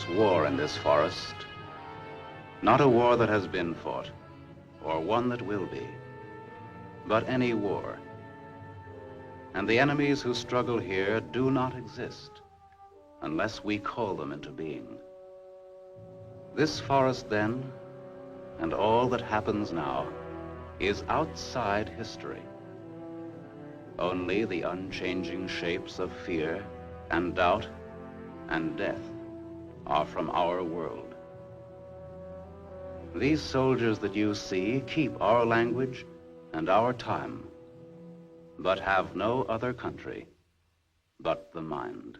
is war in this forest. Not a war that has been fought, or one that will be, but any war. And the enemies who struggle here do not exist unless we call them into being. This forest then, and all that happens now, is outside history. Only the unchanging shapes of fear and doubt and death are from our world. These soldiers that you see keep our language and our time, but have no other country but the mind.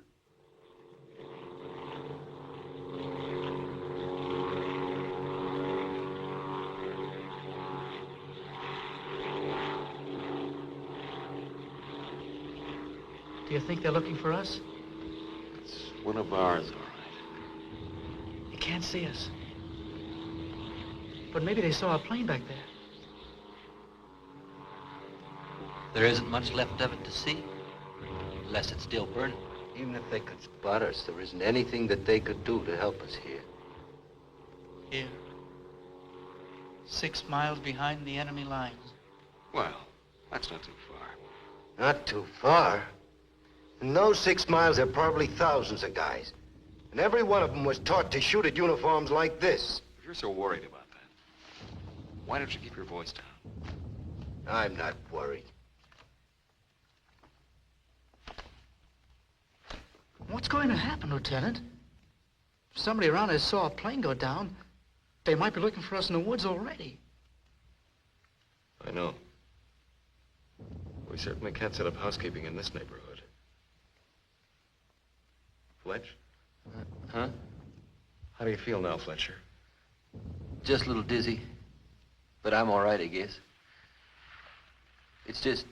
Do you think they're looking for us? It's one of ours, all right. They can't see us. But maybe they saw a plane back there. There isn't much left of it to see, unless it's still burning. Even if they could spot us, there isn't anything that they could do to help us here. Here. 6 miles behind the enemy lines. Well, that's not too far. Not too far. In those 6 miles, there are probably thousands of guys. And every one of them was taught to shoot at uniforms like this. If you're so worried about that, why don't you keep your voice down? I'm not worried. What's going to happen, Lieutenant? If somebody around us saw a plane go down, they might be looking for us in the woods already. I know. We certainly can't set up housekeeping in this neighborhood. Fletch? Huh? How do you feel now, Fletcher? Just a little dizzy, but I'm all right, I guess. It's just,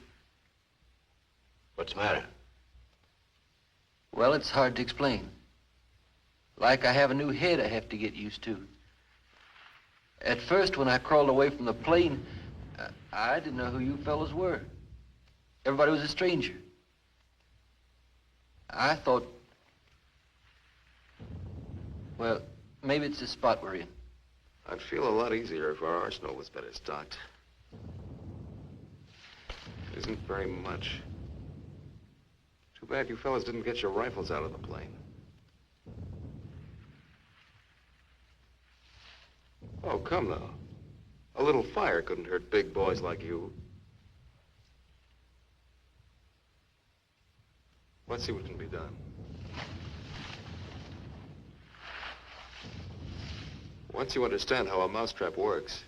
What's the matter? well, it's hard to explain. Like I have a new head I have to get used to. At first, when I crawled away from the plane, I didn't know who you fellas were. Everybody was a stranger. I thought, well, maybe it's the spot we're in. I'd feel a lot easier if our arsenal was better stocked. It isn't very much. Too bad you fellas didn't get your rifles out of the plane. Oh, come now. A little fire couldn't hurt big boys like you. Let's see what can be done. Once you understand how a mousetrap works,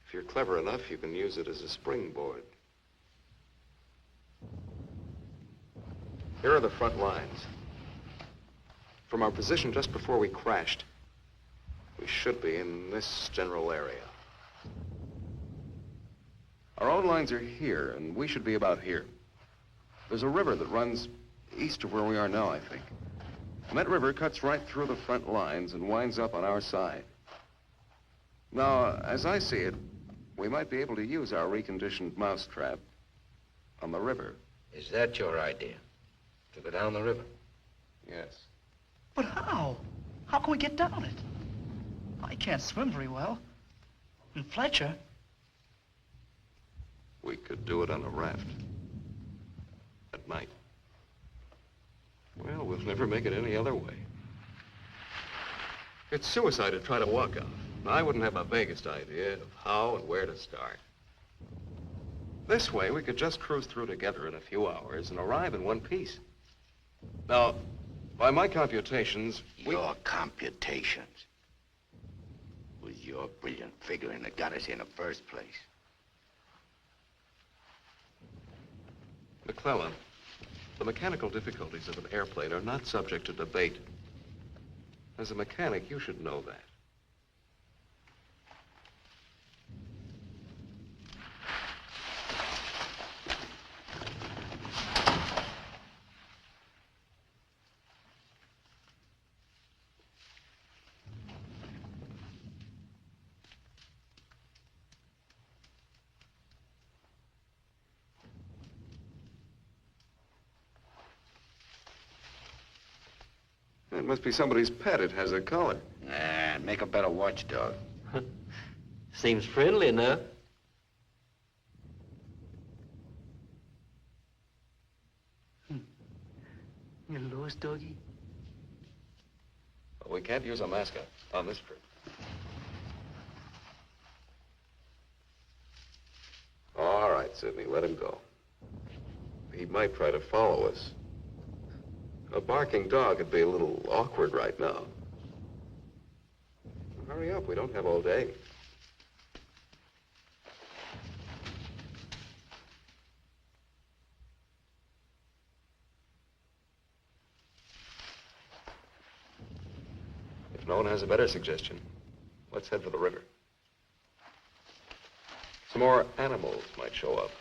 if you're clever enough, you can use it as a springboard. Here are the front lines. From our position just before we crashed, we should be in this general area. Our own lines are here, and we should be about here. There's a river that runs east of where we are now, I think. And that river cuts right through the front lines and winds up on our side. Now, as I see it, we might be able to use our reconditioned mousetrap on the river. Is that your idea? To go down the river? Yes. But how? How can we get down it? I can't swim very well. And Fletcher? We could do it on a raft. At night. Well, we'll never make it any other way. It's suicide to try to walk off. I wouldn't have the vaguest idea of how and where to start. This way, we could just cruise through together in a few hours and arrive in one piece. Now, by my computations, Your computations? It was your brilliant figuring that got us here in the first place. McClellan, the mechanical difficulties of an airplane are not subject to debate. As a mechanic, you should know that. It must be somebody's pet. It has a collar. Nah, make a better watchdog. Seems friendly enough. You lost, doggy? Well, we can't use a mascot on this trip. All right, Sidney, let him go. He might try to follow us. A barking dog would be a little awkward right now. Hurry up, we don't have all day. If no one has a better suggestion, let's head for the river. Some more animals might show up.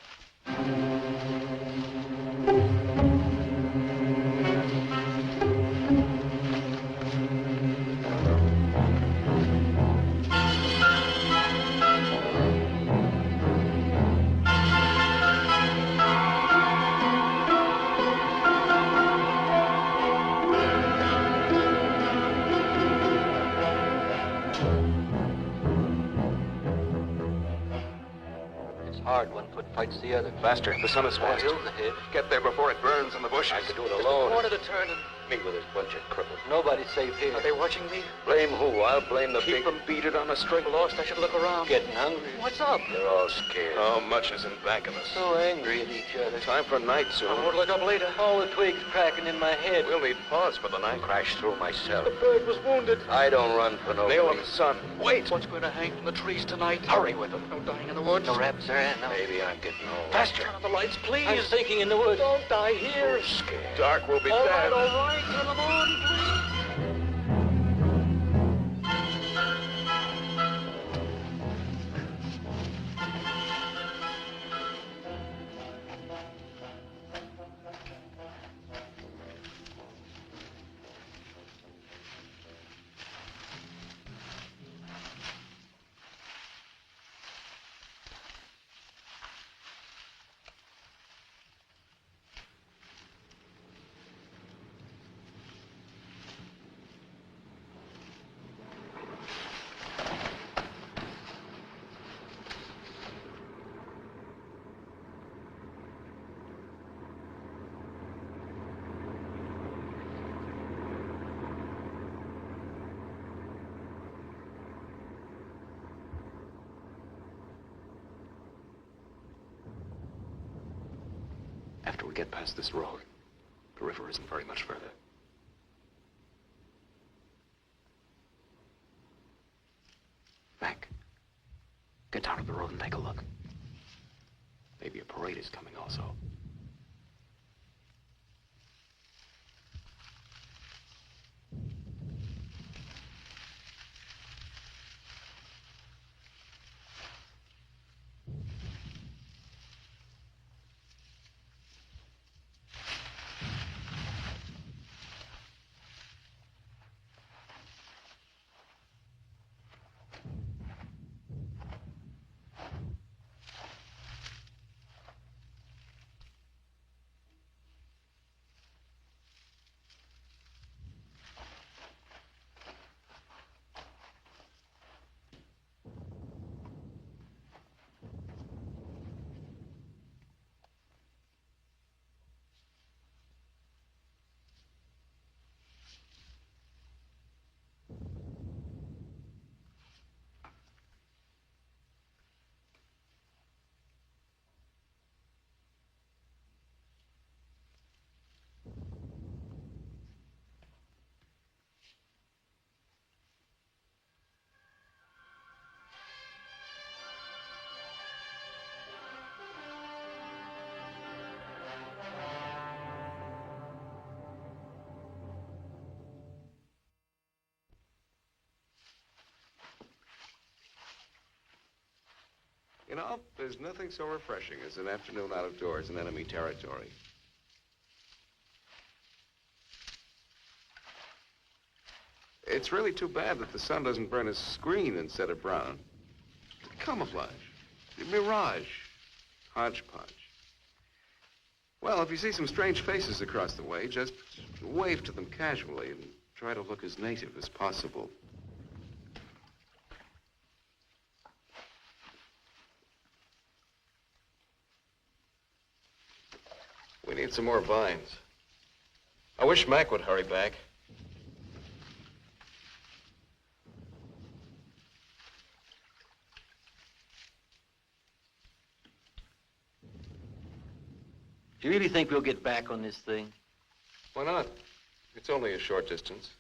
Hard, one foot fights the other. Faster, the sun is fast. Hill's ahead. Get there before it burns in the bushes. I could do it alone. Corner to turn and Me with this bunch of cripples. nobody's safe here. Are they watching me? Blame who? I'll blame the Keep big... them beat it on a string. Lost, I should look around. Getting hungry. What's up? They're all scared. How much is in back of us? So angry at each other. Time for night soon. I'll look up later. All the twigs cracking in my head. We'll need pause for the night. Crash through myself. The bird was wounded. I don't run for no Nail him, reason. son. Wait! What's going to hang from the trees tonight? Hurry with them. No dying in the woods. No raps there, Aunt. No. Maybe I'm getting old. Faster. Turn on the lights, please. I'm thinking in the woods. Don't die here. I'm scared. Dark will be All dead. right. Turn them on, please. After we get past this road, the river isn't very much further. Mac, get down to the road and take a look. Maybe a parade is coming also. You know, there's nothing so refreshing as an afternoon out of doors in enemy territory. It's really too bad that the sun doesn't burn his screen instead of brown. Camouflage, mirage, hodgepodge. Well, if you see some strange faces across the way, just wave to them casually and try to look as native as possible. We need some more vines. I wish Mac would hurry back. Do you really think we'll get back on this thing? Why not? It's only a short distance.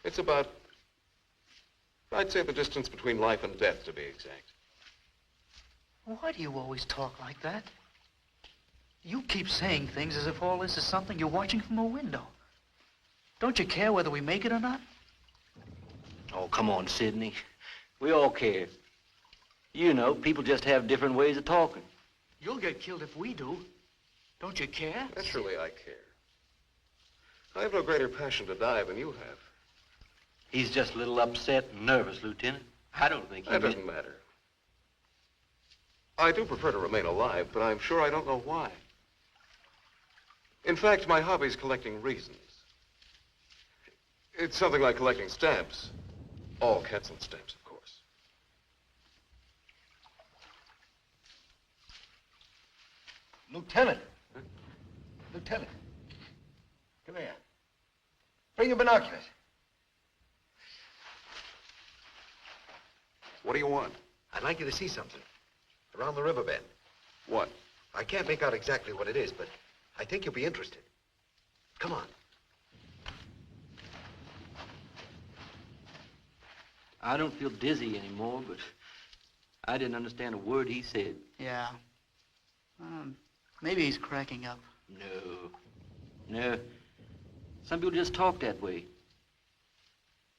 It's about, I'd say the distance between life and death, to be exact. Why do you always talk like that? You keep saying things as if all this is something you're watching from a window. Don't you care whether we make it or not? Oh, come on, Sidney. We all care. You know, people just have different ways of talking. You'll get killed if we do. Don't you care? Naturally, I care. I have no greater passion to die than you have. He's just a little upset and nervous, Lieutenant. I don't think he That doesn't matter. I do prefer to remain alive, but I'm sure I don't know why. In fact, my hobby's collecting reasons. It's something like collecting stamps. All Quetzal stamps, of course. Lieutenant. Huh? Lieutenant. Come here. Bring your binoculars. What do you want? I'd like you to see something. Around the riverbed. What? I can't make out exactly what it is, but I think you'll be interested. Come on. I don't feel dizzy anymore, but I didn't understand a word he said. Yeah. Maybe he's cracking up. No. Some people just talk that way.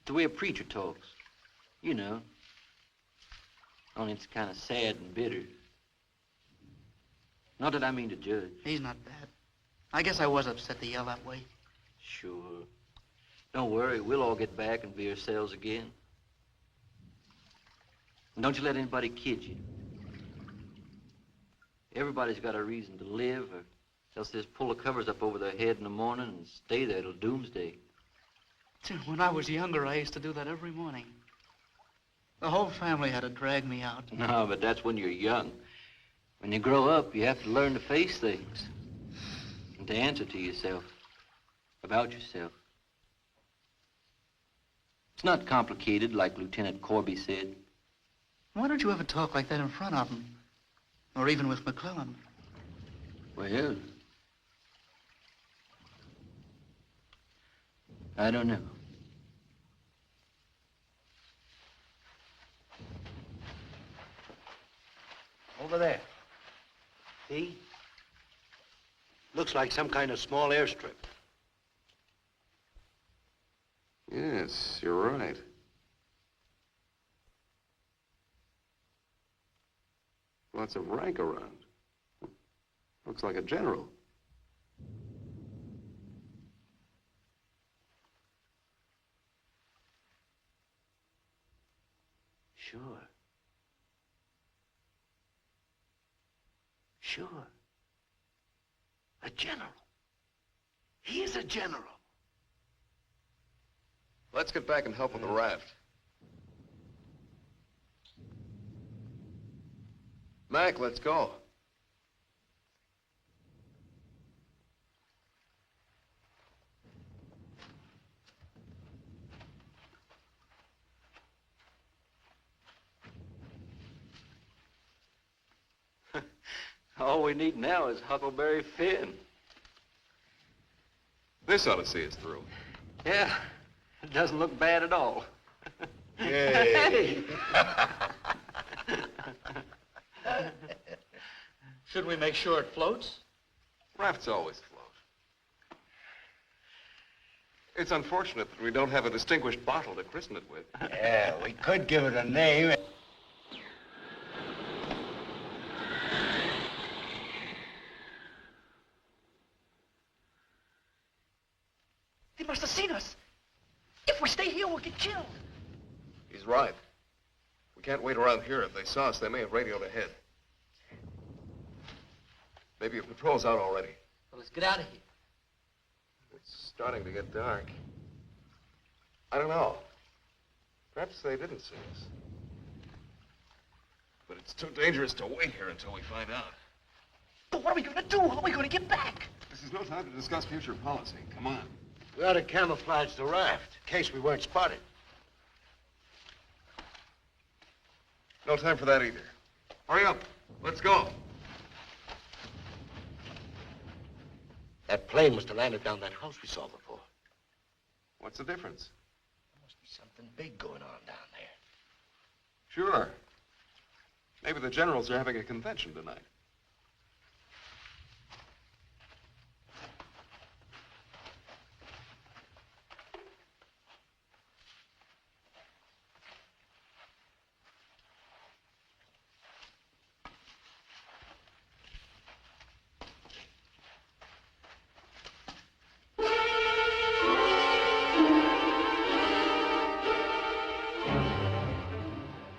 The way a preacher talks. You know. Only it's kind of sad and bitter. Not that I mean to judge. He's not bad. I guess I was upset to yell that way. Sure. Don't worry, we'll all get back and be ourselves again. And don't you let anybody kid you. Everybody's got a reason to live, or else they just pull the covers up over their head in the morning and stay there till doomsday. When I was younger, I used to do that every morning. The whole family had to drag me out. No, but that's when you're young. When you grow up, you have to learn to face things. And to answer to yourself. About yourself. It's not complicated, like Lieutenant Corby said. Why don't you ever talk like that in front of him? Or even with McClellan? Well, I don't know. Over there. See? Looks like some kind of small airstrip. Yes, you're right. Lots of rank around. Looks like a general. Sure. Sure. A general. He is a general. Let's get back and help with the raft. Mac, let's go. All we need now is Huckleberry Finn. This ought to see us through. Yeah, it doesn't look bad at all. Yay. Should we make sure it floats? Rafts always float. It's unfortunate that we don't have a distinguished bottle to christen it with. Yeah, we could give it a name. They must have seen us. If we stay here, we'll get killed. He's right. We can't wait around here. If they saw us, they may have radioed ahead. Maybe a patrol's out already. Well, let's get out of here. It's starting to get dark. I don't know. Perhaps they didn't see us. But it's too dangerous to wait here until we find out. But what are we going to do? How are we going to get back? This is no time to discuss future policy. Come on. We ought to camouflage the raft, in case we weren't spotted. No time for that either. Hurry up. Let's go. That plane must have landed down that house we saw before. What's the difference? There must be something big going on down there. Sure. Maybe the generals are having a convention tonight.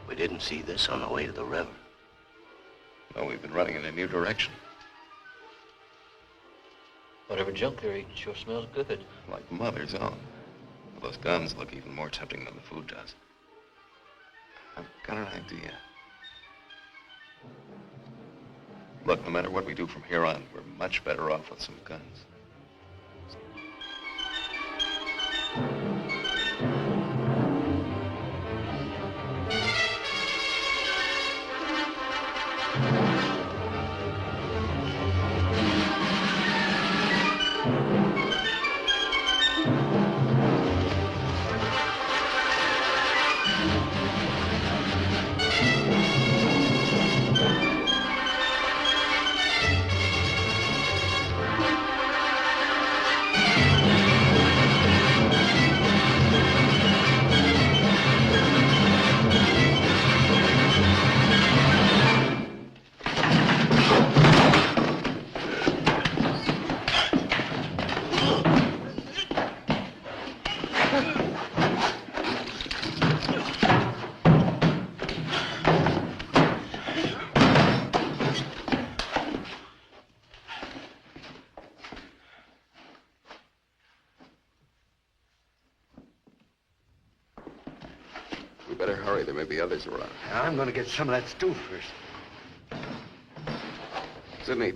We didn't see this on the way to the river. No, we've been running in a new direction. Whatever junk they're eating sure smells good. Like Mother's own. Those guns look even more tempting than the food does. I've got an idea. Look, no matter what we do from here on, we're much better off with some guns. We better hurry. There may be others around. I'm gonna get some of that stew first. Sidney,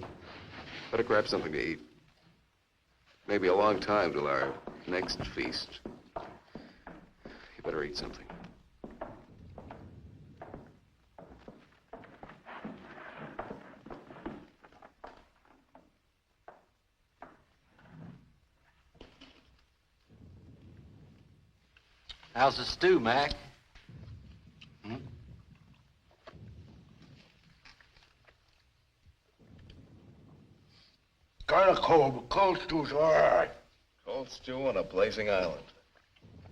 better grab something to eat. Maybe a long time till our next feast. You better eat something. How's the stew, Mac? Kind of cold, but cold stew's all right. Cold stew on a blazing island.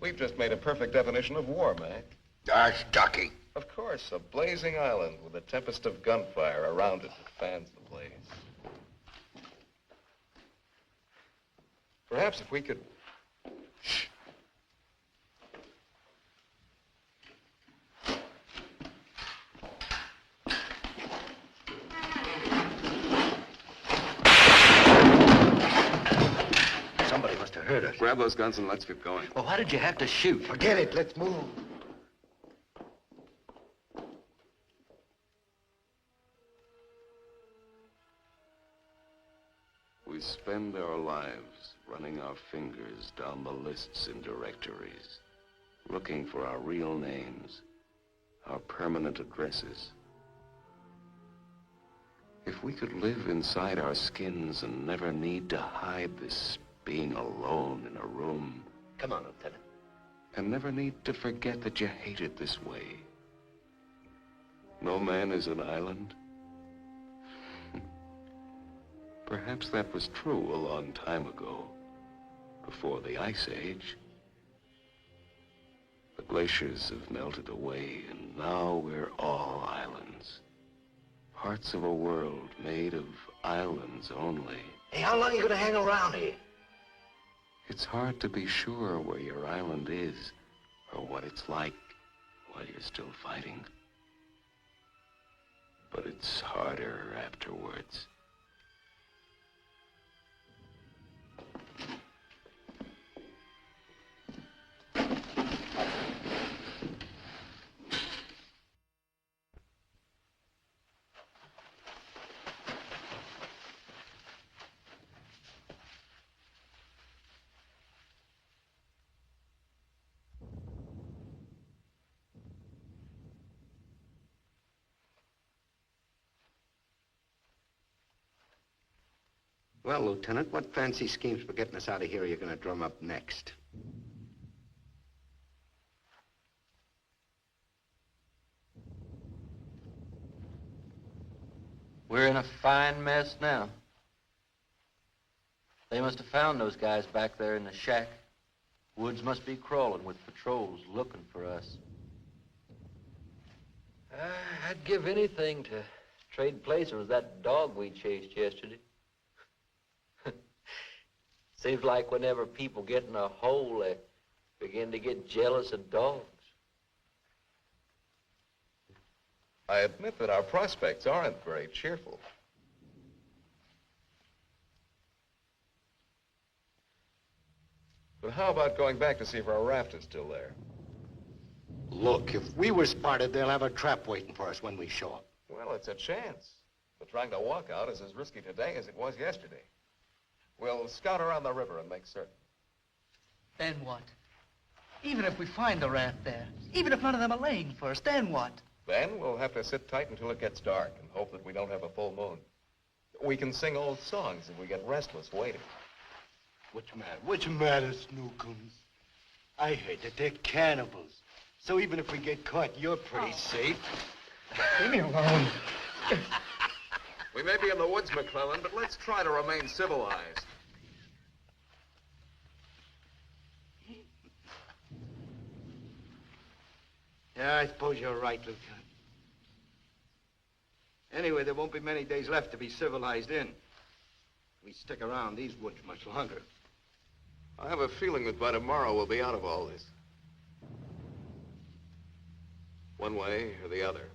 We've just made a perfect definition of war, Mac. That's ducky. Of course, a blazing island with a tempest of gunfire around it that fans the blaze. Perhaps if we could... Shh. Somebody must have heard us. Grab those guns and let's get going. Well, why did you have to shoot? Forget it. Let's move. We spend our lives running our fingers down the lists in directories, looking for our real names, our permanent addresses. If we could live inside our skins and never need to hide this being alone in a room. Come on, Lieutenant. And never need to forget that you hate it this way. No man is an island. Perhaps that was true a long time ago, before the Ice Age. The glaciers have melted away, and now we're all islands. Parts of a world made of islands only. Hey, how long are you gonna hang around here? It's hard to be sure where your island is, or what it's like while you're still fighting. But it's harder afterwards. Well, Lieutenant, what fancy schemes for getting us out of here are you going to drum up next? We're in a fine mess now. They must have found those guys back there in the shack. Woods must be crawling with patrols looking for us. I'd give anything to trade places with that dog we chased yesterday. Seems like whenever people get in a hole, they begin to get jealous of dogs. I admit that our prospects aren't very cheerful. But how about going back to see if our raft is still there? Look, if we were spotted, they'll have a trap waiting for us when we show up. Well, it's a chance. But trying to walk out is as risky today as it was yesterday. We'll scout around the river and make certain. Then what? Even if we find the raft there, even if none of them are laying for us, then what? Then we'll have to sit tight until it gets dark and hope that we don't have a full moon. We can sing old songs if we get restless waiting. What's matter, Snookums? I heard that they're cannibals. So even if we get caught, you're pretty safe. Leave me alone. We may be in the woods, McClellan, but let's try to remain civilized. Yeah, I suppose you're right, Lieutenant. Anyway, there won't be many days left to be civilized in. We stick around these woods much longer. I have a feeling that by tomorrow we'll be out of all this. One way or the other.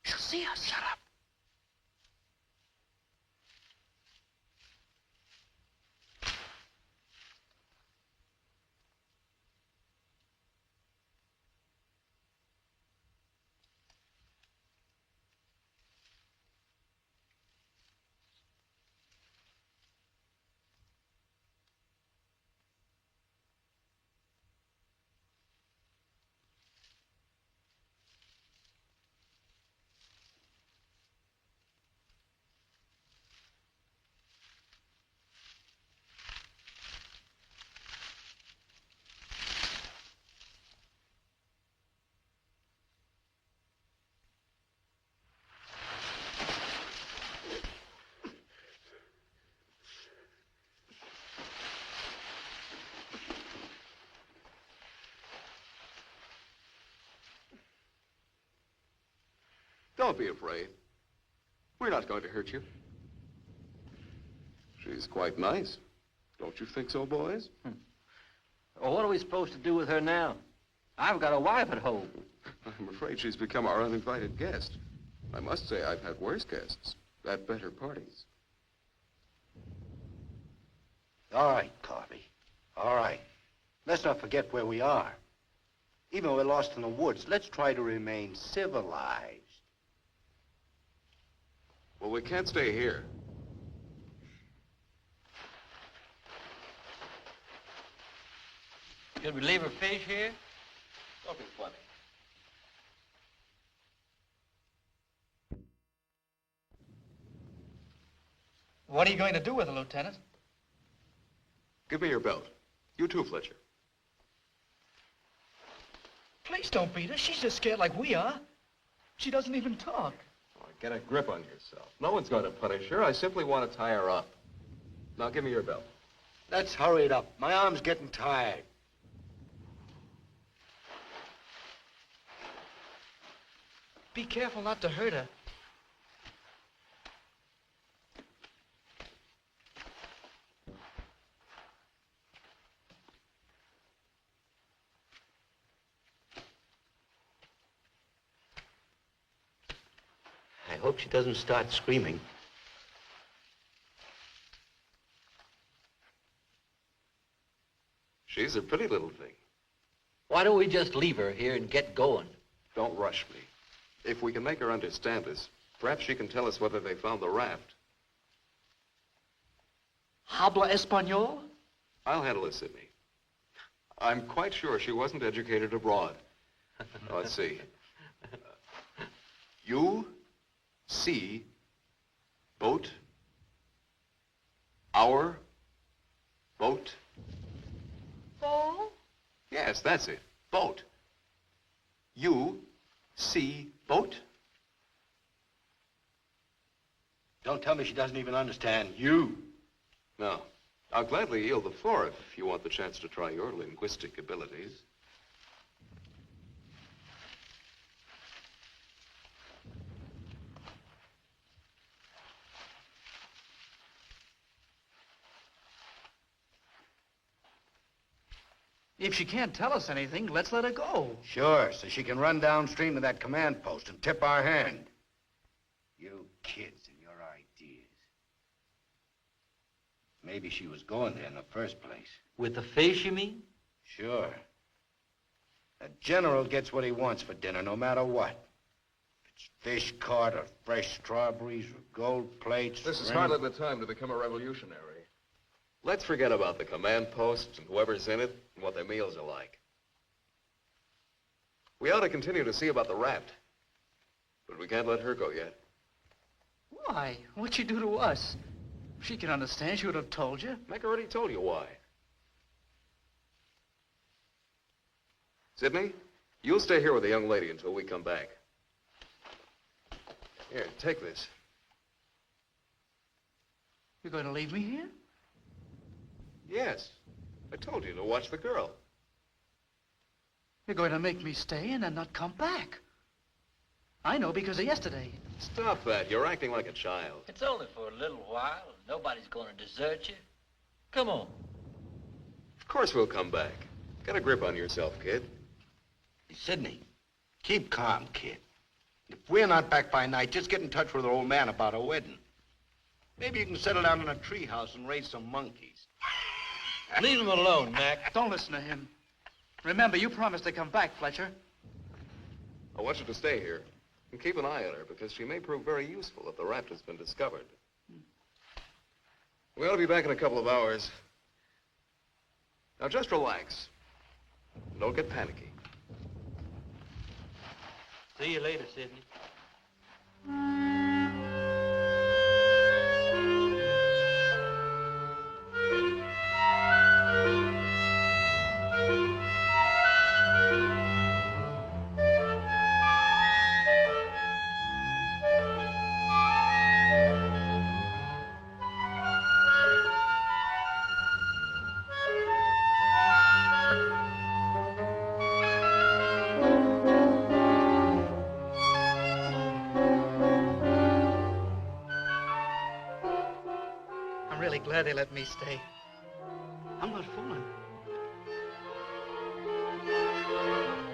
She'll see us. Shut up. Don't be afraid. We're not going to hurt you. She's quite nice. Don't you think so, boys? Well, what are we supposed to do with her now? I've got a wife at home. I'm afraid she's become our uninvited guest. I must say I've had worse guests at better parties. All right, Carvey. All right. Let's not forget where we are. Even if we're lost in the woods, let's try to remain civilized. Well, we can't stay here. Should we leave her fish here? Don't be funny. What are you going to do with her, Lieutenant? Give me your belt. You too, Fletcher. Please don't beat her. She's just scared like we are. She doesn't even talk. Oh, get a grip on yourself. No one's going to punish her. I simply want to tie her up. Now, give me your belt. Let's hurry it up. My arm's getting tired. Be careful not to hurt her. I hope she doesn't start screaming. She's a pretty little thing. Why don't we just leave her here and get going? Don't rush me. If we can make her understand us, perhaps she can tell us whether they found the raft. Habla Espanol? I'll handle it, Sidney. I'm quite sure she wasn't educated abroad. Now, let's see. You see boat, our boat. Ball? Yes, that's it. Boat. You see boat? Don't tell me she doesn't even understand you. No. I'll gladly yield the floor if you want the chance to try your linguistic abilities. If she can't tell us anything, let's let her go. Sure, so she can run downstream to that command post and tip our hand. You kids and your ideas. Maybe she was going there in the first place. With the fish, you mean? Sure. A general gets what he wants for dinner, no matter what. If it's fish caught or fresh strawberries or gold plates. This is or hardly the time to become a revolutionary. Let's forget about the command post and whoever's in it and what their meals are like. We ought to continue to see about the raft. But we can't let her go yet. Why? What'd she do to us? If she can understand, she would have told you. Meg already told you why. Sidney, you'll stay here with the young lady until we come back. Here, take this. You're going to leave me here? Yes. I told you to watch the girl. You're going to make me stay and then not come back. I know because of yesterday. Stop that. You're acting like a child. It's only for a little while. Nobody's going to desert you. Come on. Of course we'll come back. Get a grip on yourself, kid. Hey, Sidney, keep calm, kid. If we're not back by night, just get in touch with our old man about our wedding. Maybe you can settle down in a treehouse and raise some monkeys. Leave him alone, Mac. Don't listen to him. Remember, you promised to come back, Fletcher. I want you to stay here and keep an eye on her because she may prove very useful if the raft has been discovered. We ought to be back in a couple of hours. Now just relax. Don't get panicky. See you later, Sidney. Glad they let me stay. I'm not fooling.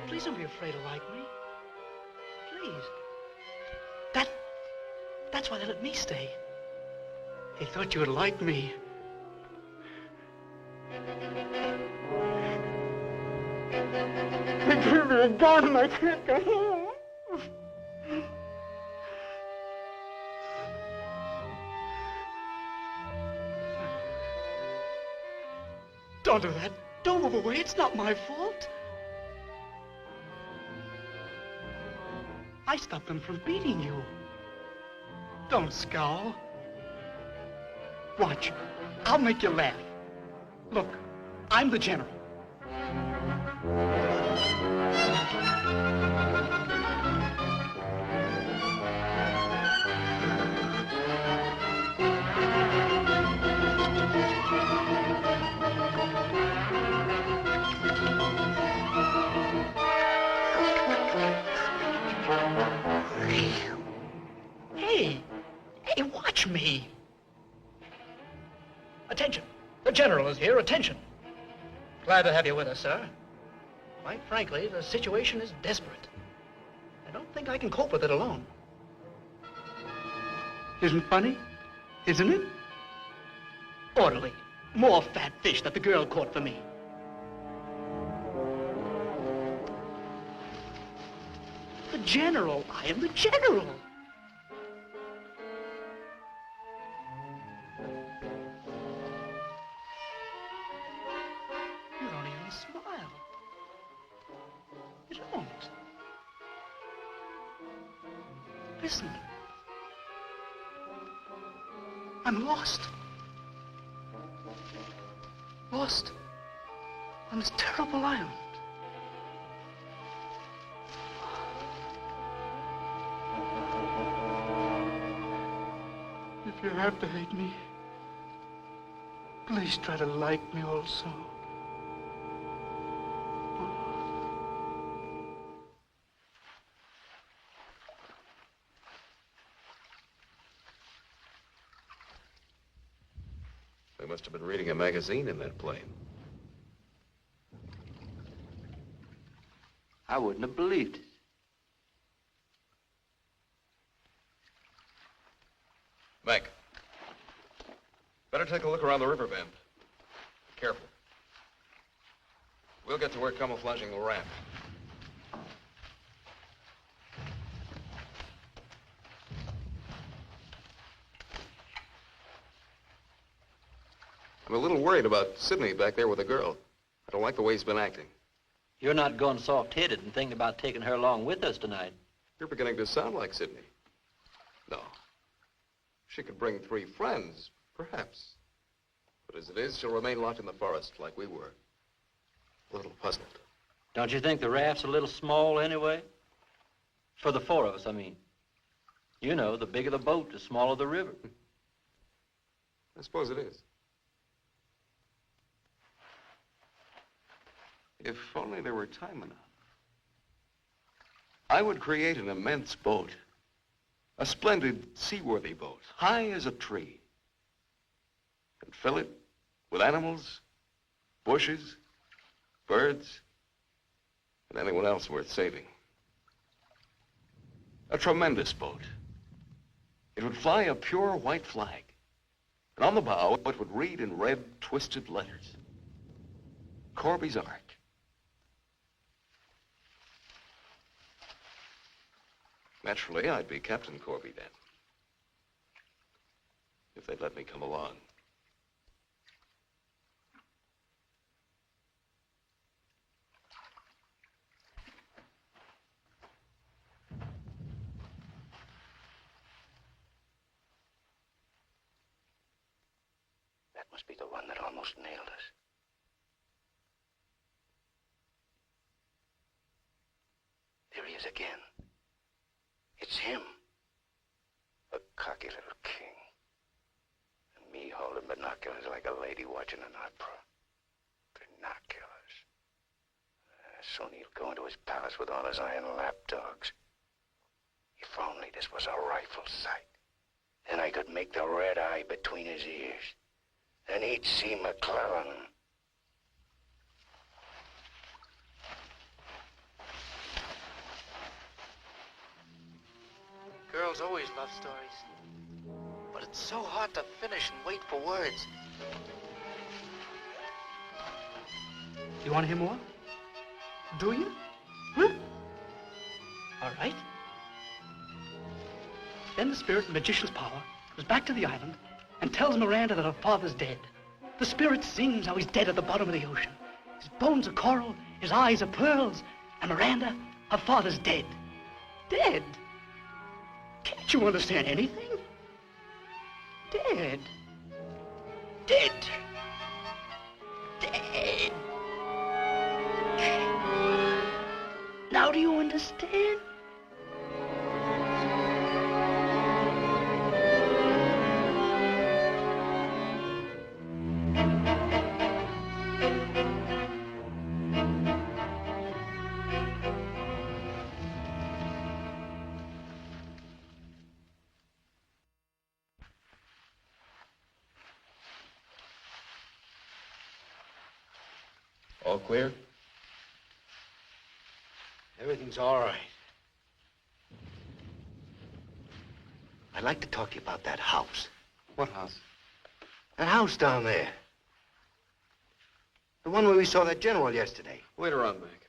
Please don't be afraid to like me. Please. That's why they let me stay. They thought you would like me. They gave me a gun and I can't go home. Don't do that. Don't move away. It's not my fault. I stopped them from beating you. Don't scowl. Watch. I'll make you laugh. Look, I'm the general. here, attention. Glad to have you with us, sir. Quite frankly, the situation is desperate. I don't think I can cope with it alone. Isn't funny? Isn't it? Orderly, more fat fish that the girl caught for me. The general. I am the general. You don't even smile. You don't. Listen. I'm lost. Lost on this terrible island. If you have to hate me, please try to like me also. They must have been reading a magazine in that plane. I wouldn't have believed it. Mac, better take a look around the river bend. Be careful. We'll get to work camouflaging the raft. I'm a little worried about Sidney back there with the girl. I don't like the way he's been acting. You're not going soft-headed and thinking about taking her along with us tonight. You're beginning to sound like Sidney. No. She could bring 3 friends, perhaps. But as it is, she'll remain locked in the forest like we were. A little puzzled. Don't you think the raft's a little small anyway? For the 4 of us, I mean. You know, the bigger the boat, the smaller the river. I suppose it is. If only there were time enough. I would create an immense boat. A splendid, seaworthy boat, high as a tree. And fill it with animals, bushes, birds, and anyone else worth saving. A tremendous boat. It would fly a pure white flag. And on the bow, it would read in red, twisted letters, Corby's Ark. Naturally, I'd be Captain Corby then. If they'd let me come along. That must be the one that almost nailed us. There he is again. It's him. A cocky little king. And me holding binoculars like a lady watching an opera. Binoculars. Soon he'll go into his palace with all his iron lapdogs. If only this was a rifle sight. Then I could make the red eye between his ears. Then he'd see McClellan. Girls always love stories. But it's so hard to finish and wait for words. You want to hear more? Do you? Huh? All right. Then the spirit in magician's power goes back to the island and tells Miranda that her father's dead. The spirit sings how he's dead at the bottom of the ocean. His bones are coral, his eyes are pearls, and Miranda, her father's dead. Dead? Can't you understand anything? Dead. Dead. Dead. Now do you understand? All clear? Everything's all right. I'd like to talk to you about that house. What house? That house down there. The one where we saw that general yesterday. Later on, Mac.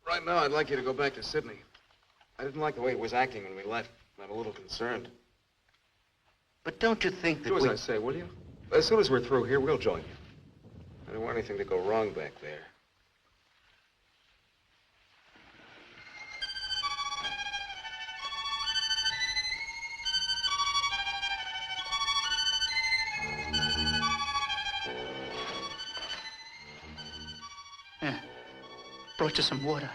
Right now, I'd like you to go back to Sydney. I didn't like the way it was acting when we left. I'm a little concerned. But don't you think that Do as I say, will you? As soon as we're through here, we'll join you. I don't want anything to go wrong back there. Yeah. Brought you some water.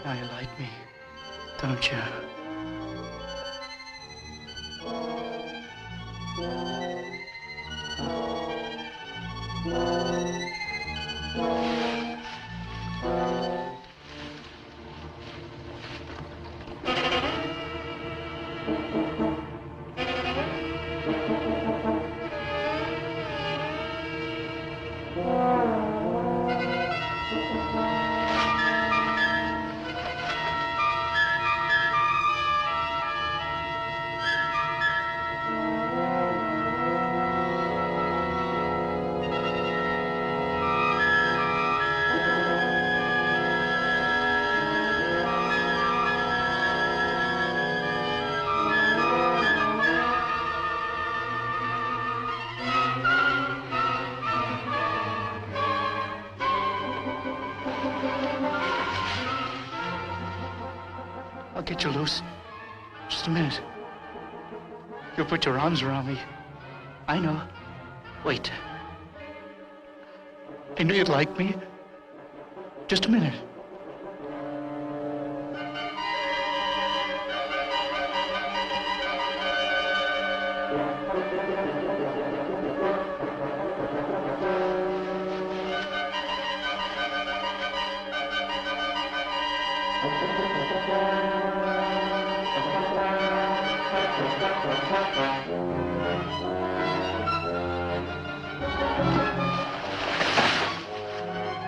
Now you like me, don't you? I'll get you loose. Just a minute. You'll put your arms around me. I know. Wait. I knew you'd like me. Just a minute.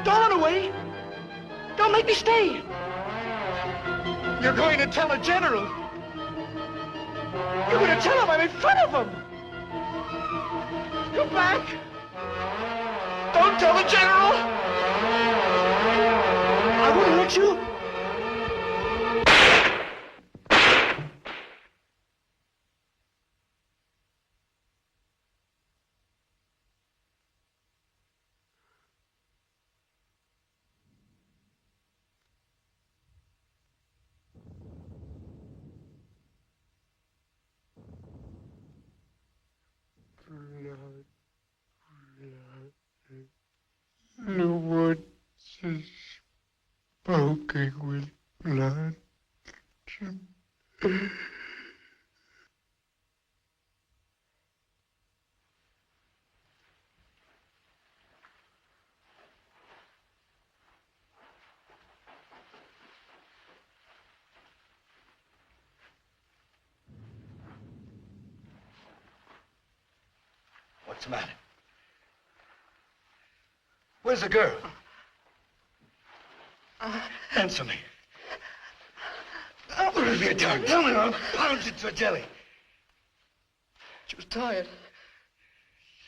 Don't run away. Don't make me stay. You're going to tell the general. You're going to tell him I'm in front of him. Come back. Don't tell the general. I wouldn't let you. The woods is smoking with blood. What's the matter? Where's the girl? Answer me. Give me a tongue. Tell me, I'll pound it to a jelly. She was tired.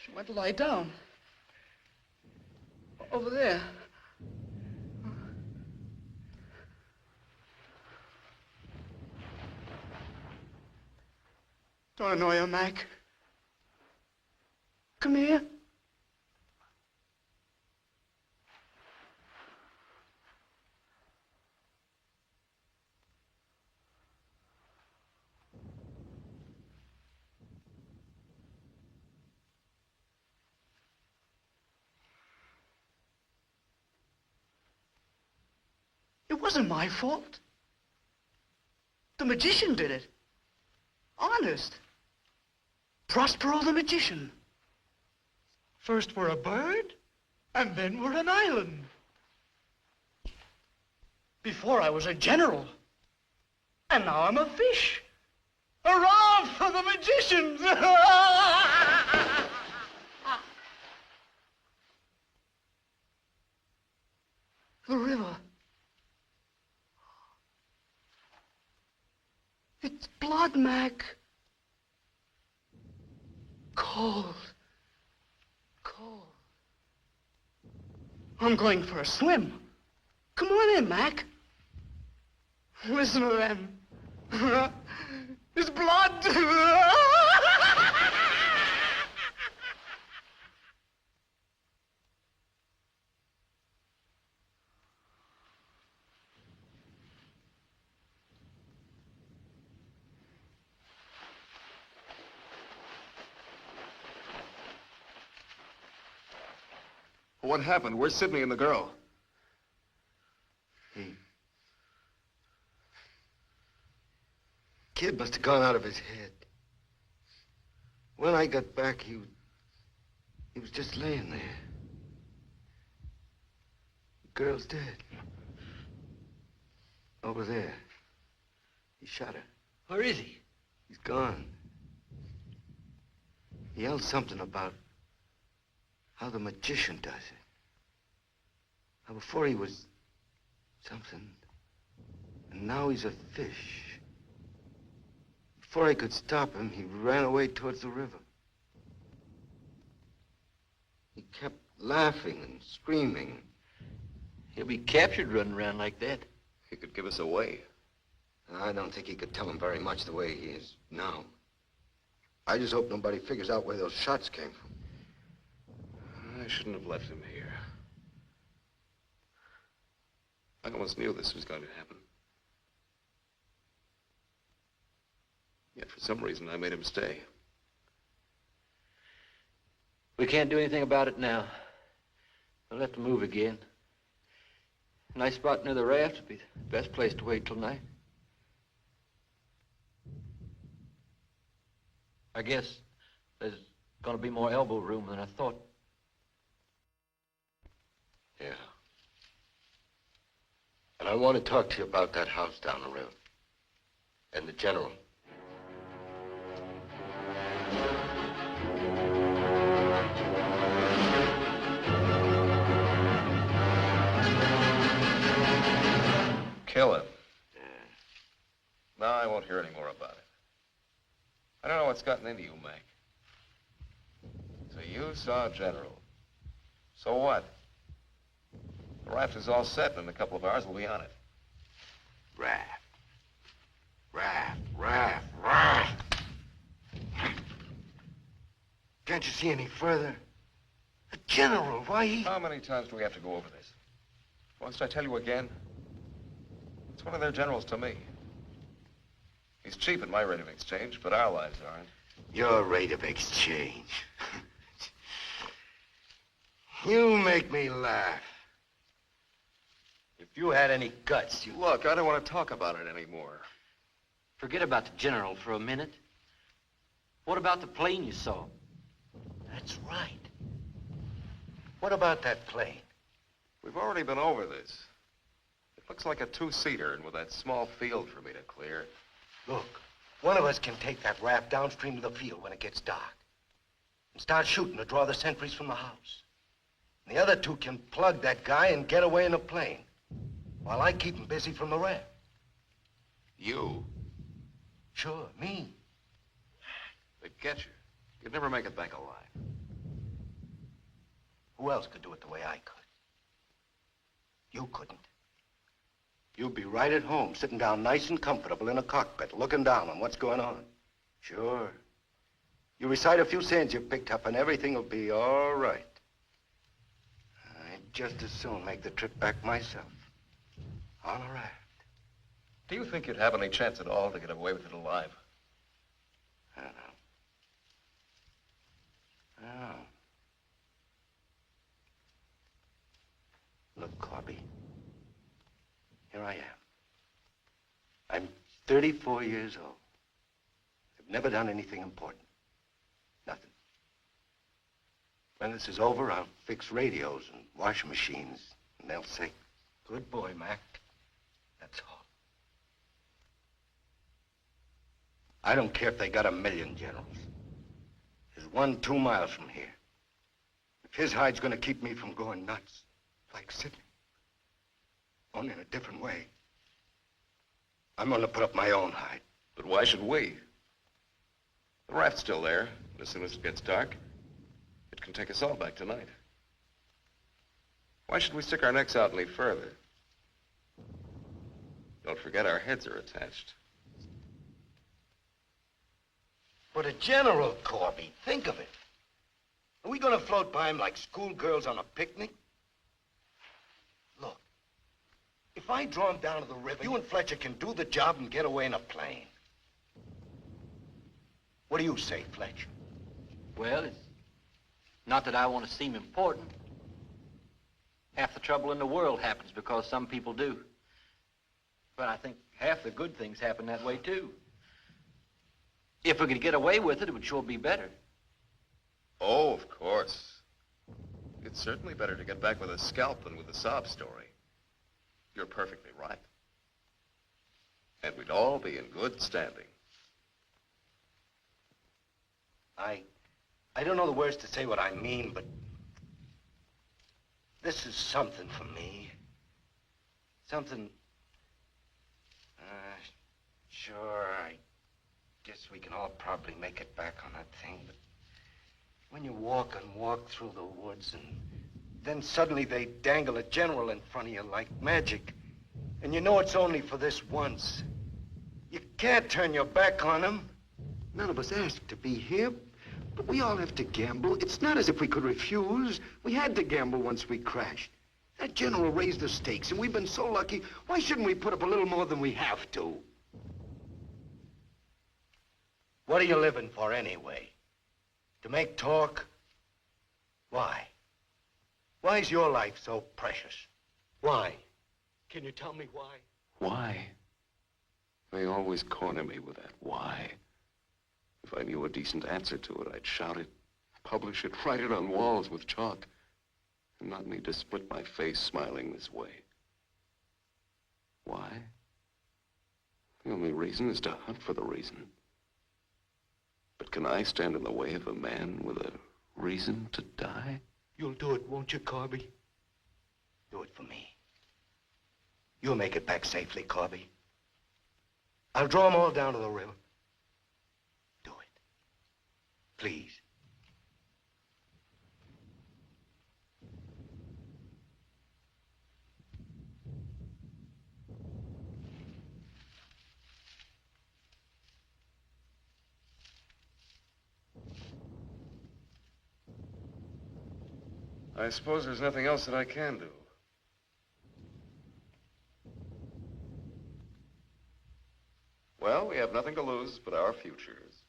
She went to lie down. Over there. Don't annoy her, Mac. Come here. It wasn't my fault. The magician did it. Honest. Prospero the magician. First we're a bird, and then we're an island. Before I was a general. And now I'm a fish. Hurrah for the magicians! The river. It's blood, Mac. Cold. Cold. I'm going for a swim. Come on in, Mac. Listen to them. It's blood. What happened? Where's Sidney and the girl? Kid must have gone out of his head. When I got back, he was just laying there. The girl's dead. Over there. He shot her. Where is he? He's gone. He yelled something about how the magician does it. How before he was something, and now he's a fish. Before I could stop him, he ran away towards the river. He kept laughing and screaming. He'll be captured running around like that. He could give us away. I don't think he could tell him very much the way he is now. I just hope nobody figures out where those shots came from. I shouldn't have left him here. I almost knew this was going to happen. Yet for some reason, I made him stay. We can't do anything about it now. We'll have to move again. A nice spot near the raft would be the best place to wait till night. I guess there's gonna be more elbow room than I thought. Yeah. And I want to talk to you about that house down the road. And the general. Kill him. Yeah. No, I won't hear any more about it. I don't know what's gotten into you, Mac. So you saw General. So what? The raft is all set, and in a couple of hours we'll be on it. Raft. Raft, raft, raft. Can't you see any further? The general, why he... How many times do we have to go over this? Must I tell you again? It's one of their generals to me. He's cheap at my rate of exchange, but our lives aren't. Your rate of exchange. You make me laugh. If you had any guts, you... Look, I don't want to talk about it anymore. Forget about the general for a minute. What about the plane you saw? That's right. What about that plane? We've already been over this. It looks like a two-seater, and with that small field for me to clear. Look, one of us can take that raft downstream to the field when it gets dark and start shooting to draw the sentries from the house. And the other two can plug that guy and get away in a plane while I keep him busy from the raft. You? Sure, me. They'd get you. You'd never make it back alive. Who else could do it the way I could? You couldn't. You'd be right at home, sitting down nice and comfortable in a cockpit, looking down on what's going on. Sure. You recite a few sayings you picked up and everything will be all right. I'd just as soon make the trip back myself. On a raft. Do you think you'd have any chance at all to get away with it alive? I don't know. Look, Corby. Here I am. I'm 34 years old. I've never done anything important. Nothing. When this is over, I'll fix radios and washing machines, and they'll say, "Good boy, Mac." That's all. I don't care if they got 1,000,000 generals. There's one 2 miles from here. If his hide's gonna keep me from going nuts, like Sidney, only in a different way, I'm gonna put up my own hide. But why should we? The raft's still there, and as soon as it gets dark, it can take us all back tonight. Why should we stick our necks out any further? Don't forget our heads are attached. But a general, Corby, think of it. Are we gonna float by him like schoolgirls on a picnic? Look, if I draw him down to the river, you and Fletcher can do the job and get away in a plane. What do you say, Fletcher? Well, it's not that I want to seem important. Half the trouble in the world happens because some people do. But I think half the good things happen that way, too. If we could get away with it, it would sure be better. Oh, of course. It's certainly better to get back with a scalp than with a sob story. You're perfectly right. And we'd all be in good standing. I don't know the words to say what I mean, but this is something for me. Something, sure, I guess we can all probably make it back on that thing, but when you walk and walk through the woods and then suddenly they dangle a general in front of you like magic, and you know it's only for this once. You can't turn your back on him. None of us asked to be here, but we all have to gamble. It's not as if we could refuse. We had to gamble once we crashed. That general raised the stakes, and we've been so lucky. Why shouldn't we put up a little more than we have to? What are you living for anyway? To make talk? Why? Why is your life so precious? Why? Can you tell me why? Why? They always corner me with that why. If I knew a decent answer to it, I'd shout it, publish it, write it on walls with chalk, and not need to split my face smiling this way. Why? The only reason is to hunt for the reason. But can I stand in the way of a man with a reason to die? You'll do it, won't you, Corby? Do it for me. You'll make it back safely, Corby. I'll draw them all down to the river. Do it. Please. I suppose there's nothing else that I can do. Well, we have nothing to lose but our futures.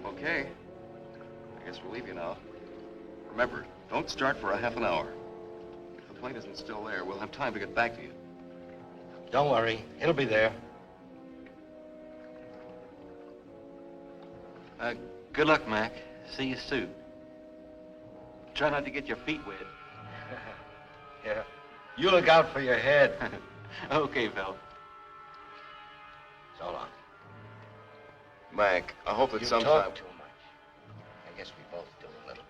Okay. I guess we'll leave you now. Remember, don't start for a half an hour. If the plane isn't still there, we'll have time to get back to you. Don't worry. It'll be there. Good luck, Mac. See you soon. Try not to get your feet wet. Yeah. You look out for your head. Okay, fella. So long. Mac, I hope that You sometime... talk too much. I guess we both do a little.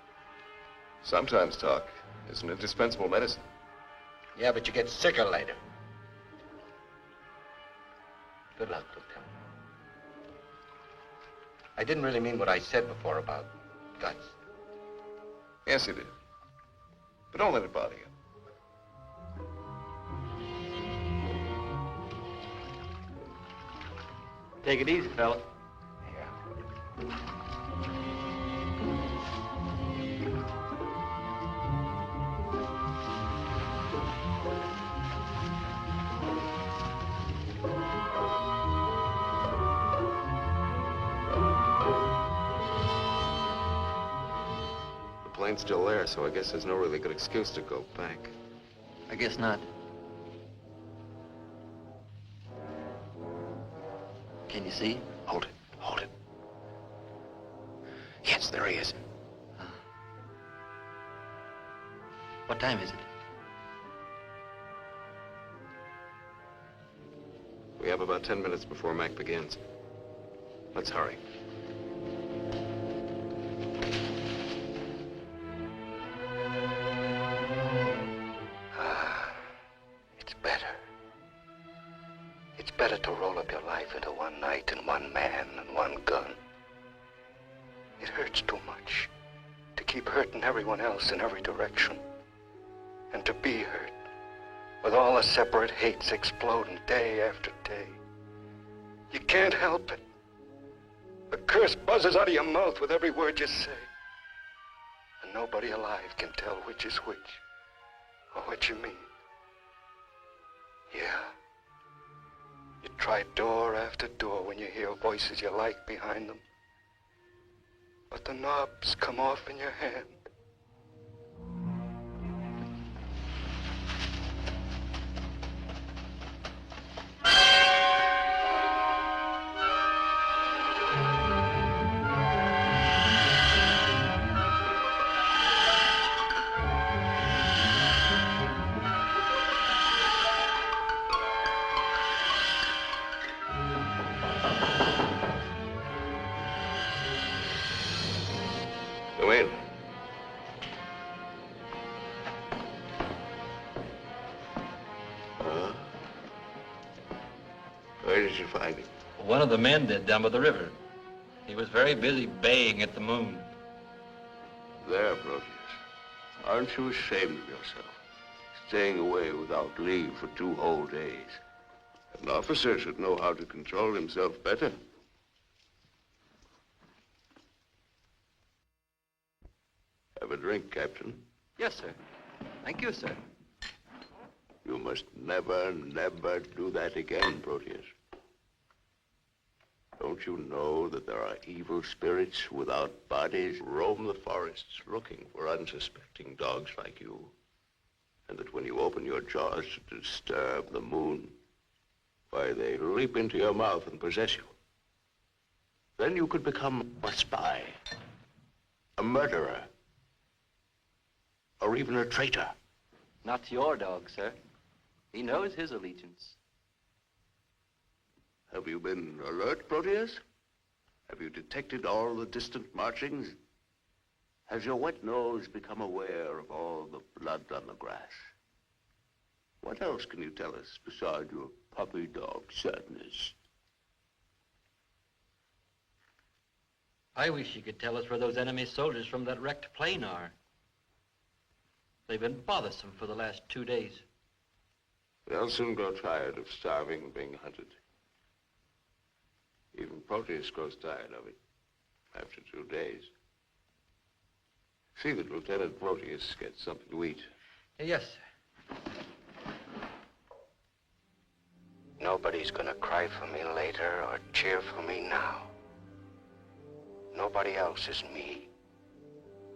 Sometimes talk is an indispensable medicine. Yeah, but you get sicker later. Good luck, Lieutenant. I didn't really mean what I said before about guts. Yes, you did. But don't let it bother you. Take it easy, fella. Yeah. plane's still there, so I guess there's no really good excuse to go back. I guess not. Can you see? Hold it, hold it. Yes, there he is. What time is it? We have about 10 minutes before Mac begins. Let's hurry. It's better. It's better to roll up your life into one night and one man and one gun. It hurts too much to keep hurting everyone else in every direction. And to be hurt, with all the separate hates exploding day after day. You can't help it. The curse buzzes out of your mouth with every word you say. And nobody alive can tell which is which, or what you mean. Yeah. You try door after door when you hear voices you like behind them. But the knobs come off in your hand. Come in. Where did you find him? One of the men did down by the river. He was very busy baying at the moon. There, Proteus. Aren't you ashamed of yourself? Staying away without leave for 2 whole days. An officer should know how to control himself better. Have a drink, Captain. Yes, sir. Thank you, sir. You must never, never do that again, Proteus. Don't you know that there are evil spirits without bodies roam the forests looking for unsuspecting dogs like you? And that when you open your jaws to disturb the moon, why, they leap into your mouth and possess you. Then you could become a spy, a murderer, or even a traitor. Not to your dog, sir. He knows his allegiance. Have you been alert, Proteus? Have you detected all the distant marchings? Has your wet nose become aware of all the blood on the grass? What else can you tell us besides your puppy dog sadness? I wish you could tell us where those enemy soldiers from that wrecked plane are. They've been bothersome for the last 2 days. They'll soon grow tired of starving and being hunted. Even Proteus grows tired of it after 2 days. See that Lieutenant Proteus gets something to eat. Yes, sir. Nobody's gonna cry for me later or cheer for me now. Nobody else is me.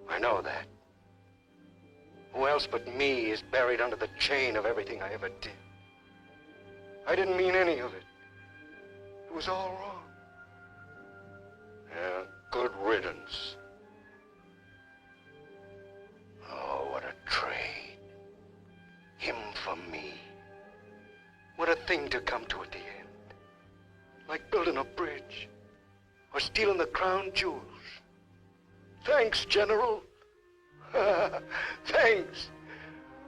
I know that. Who else but me is buried under the chain of everything I ever did? I didn't mean any of it. It was all wrong. Yeah, good riddance. Oh, what a trade. Him for me. What a thing to come to at the end. Like building a bridge. Or stealing the crown jewels. Thanks, General. Thanks.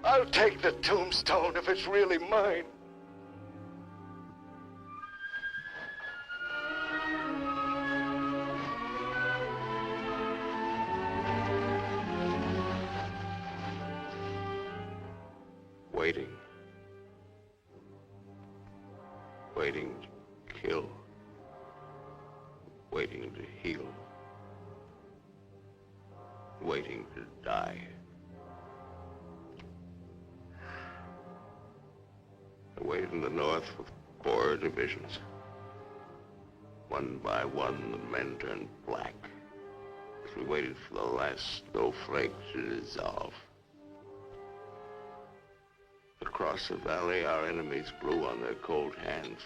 I'll take the tombstone if it's really mine. Waiting. Waiting to kill. Waiting to heal. Waiting to die. I waited in the north with 4 divisions. One by one, the men turned black. as we waited for the last snowflake to dissolve. Across the valley, our enemies blew on their cold hands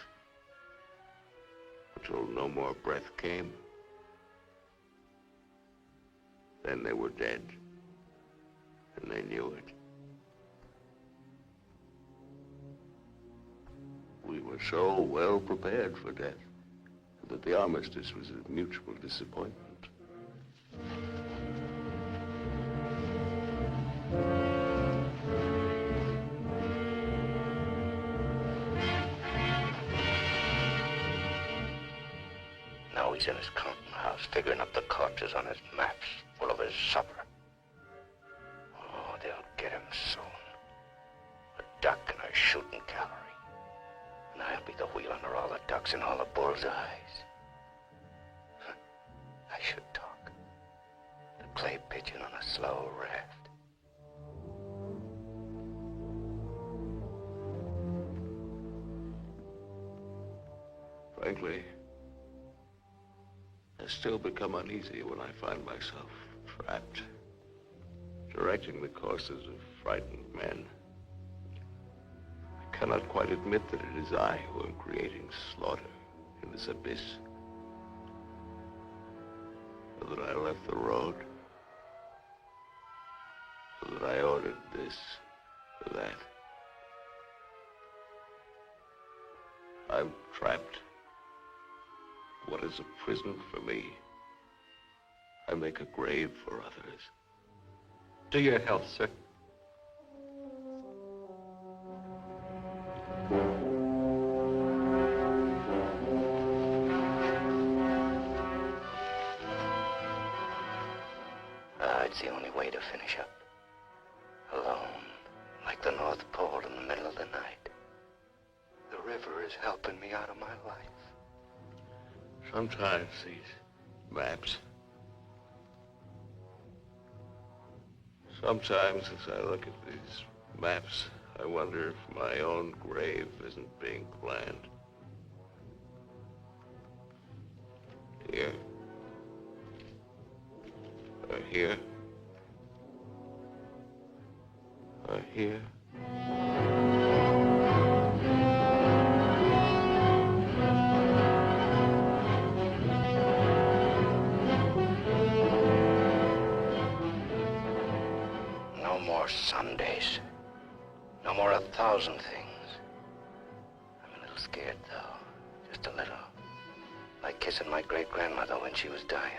until no more breath came. Then they were dead, and they knew it. We were so well prepared for death that the armistice was a mutual disappointment. Now he's in his counting house, figuring up the corpses on his maps, full of his supper. Oh, they'll get him soon. A duck in a shooting gallery. And I'll be the wheel under all the ducks and all the bull's eyes. I should talk. The clay pigeon on a slow raft. Frankly, I still become uneasy when I find myself trapped, directing the courses of frightened men. I cannot quite admit that it is I who am creating slaughter in this abyss, or that I left the road, or that I ordered this or that. I'm trapped. What is a prison for me? I make a grave for others. To your health, sir. It's the only way to finish up. Alone, like the North Pole in the middle of the night. The river is helping me out of my life. Sometimes these maps, sometimes as I look at these maps, I wonder if my own grave isn't being planned. Here. Or here. Or here. No more Sundays. No more 1,000 things. I'm a little scared, though. Just a little. Like kissing my great-grandmother when she was dying.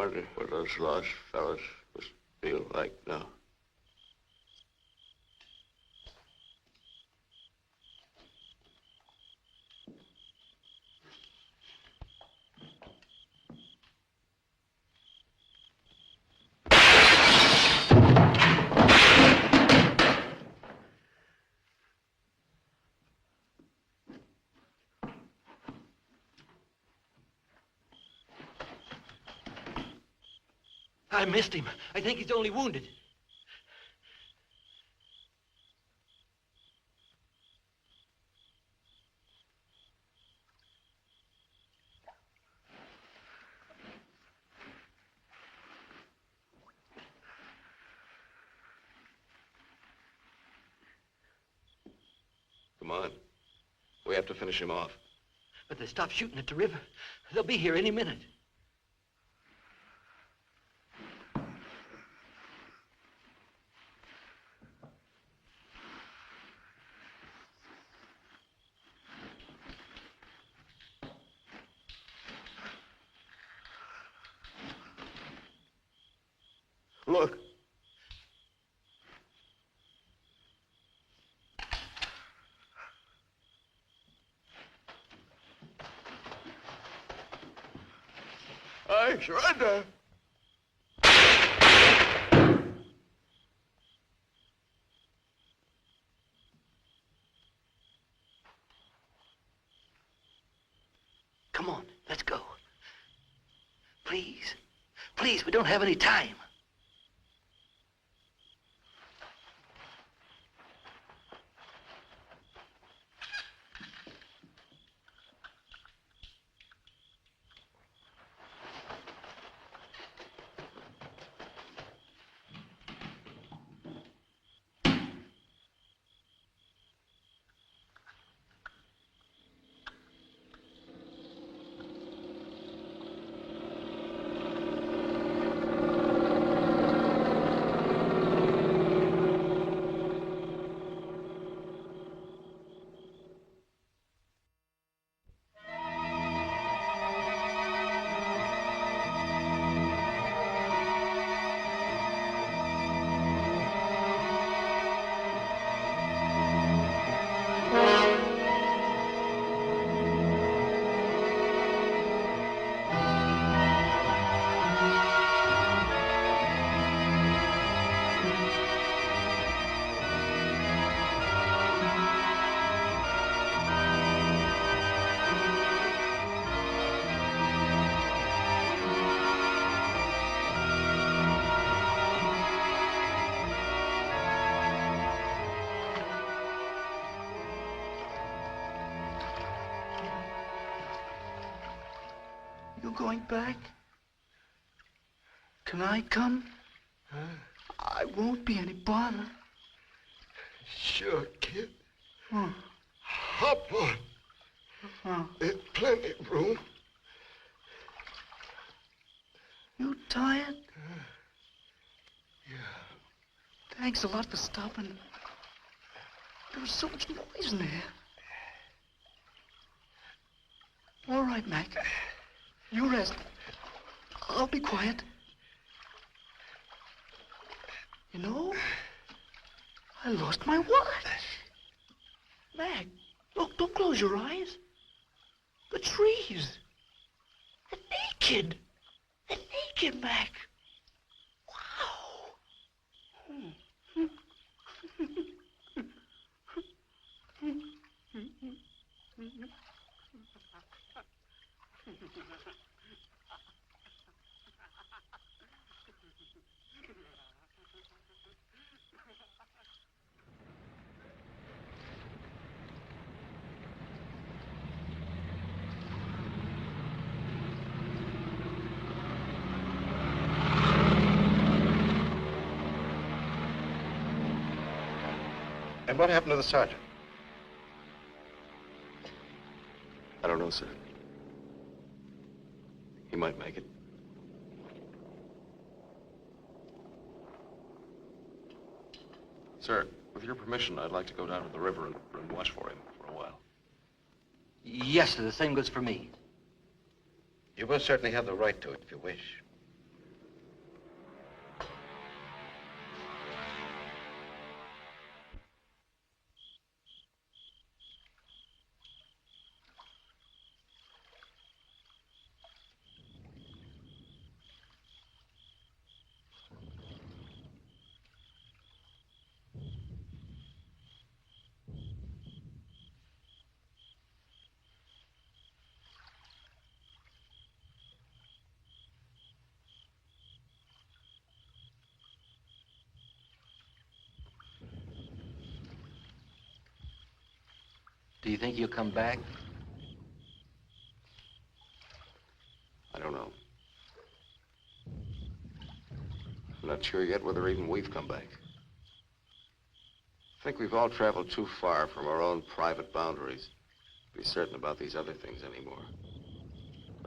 wonder what those lost fellows must feel like now. I missed him. I think he's only wounded. Come on. We have to finish him off. But they stopped shooting at the river. They'll be here any minute. Look. I surrender. Come on, let's go. Please. Please, we don't have any time. You going back? Can I come? I won't be any bother. Sure, kid. Oh. Hop on. Oh. There's plenty of room. You tired? Yeah. Thanks a lot for stopping. There was so much noise in there. All right, Mac. You rest. I'll be quiet. You know, I lost my watch. Mac, look, don't close your eyes. The trees. They're naked. They're naked, Mac. Wow. And what happened to the sergeant? I don't know, sir. He might make it. Sir, with your permission, I'd like to go down to the river and watch for him for a while. Yes, sir, the same goes for me. You most certainly have the right to it if you wish. Do you think he'll come back? I don't know. I'm not sure yet whether even we've come back. I think we've all traveled too far from our own private boundaries to be certain about these other things anymore.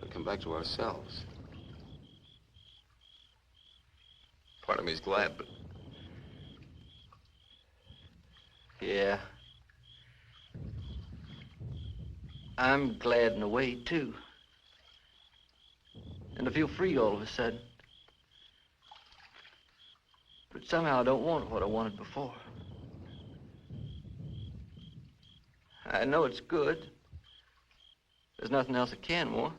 We'll come back to ourselves. Part of me's glad, but... Yeah. I'm glad in a way, too. And I feel free all of a sudden. But somehow I don't want what I wanted before. I know it's good. There's nothing else I can want.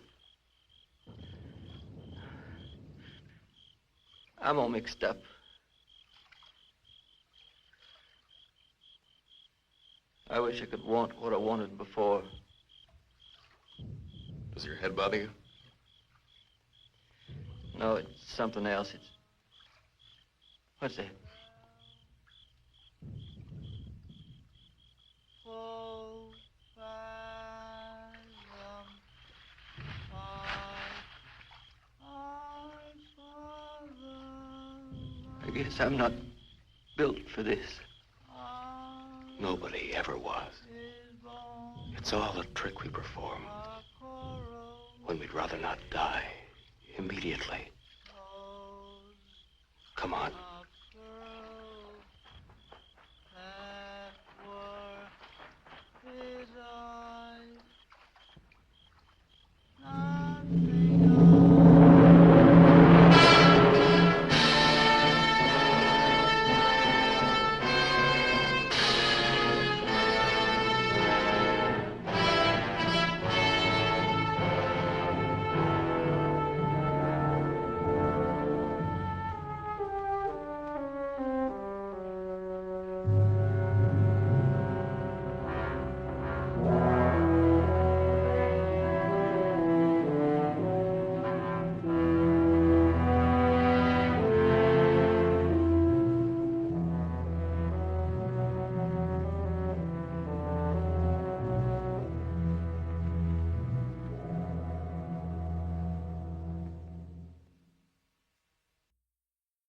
I'm all mixed up. I wish I could want what I wanted before. Does your head bother you? No, it's something else. It's... What's that? I guess I'm not built for this. Nobody ever was. It's all a trick we perform when we'd rather not die immediately. Come on.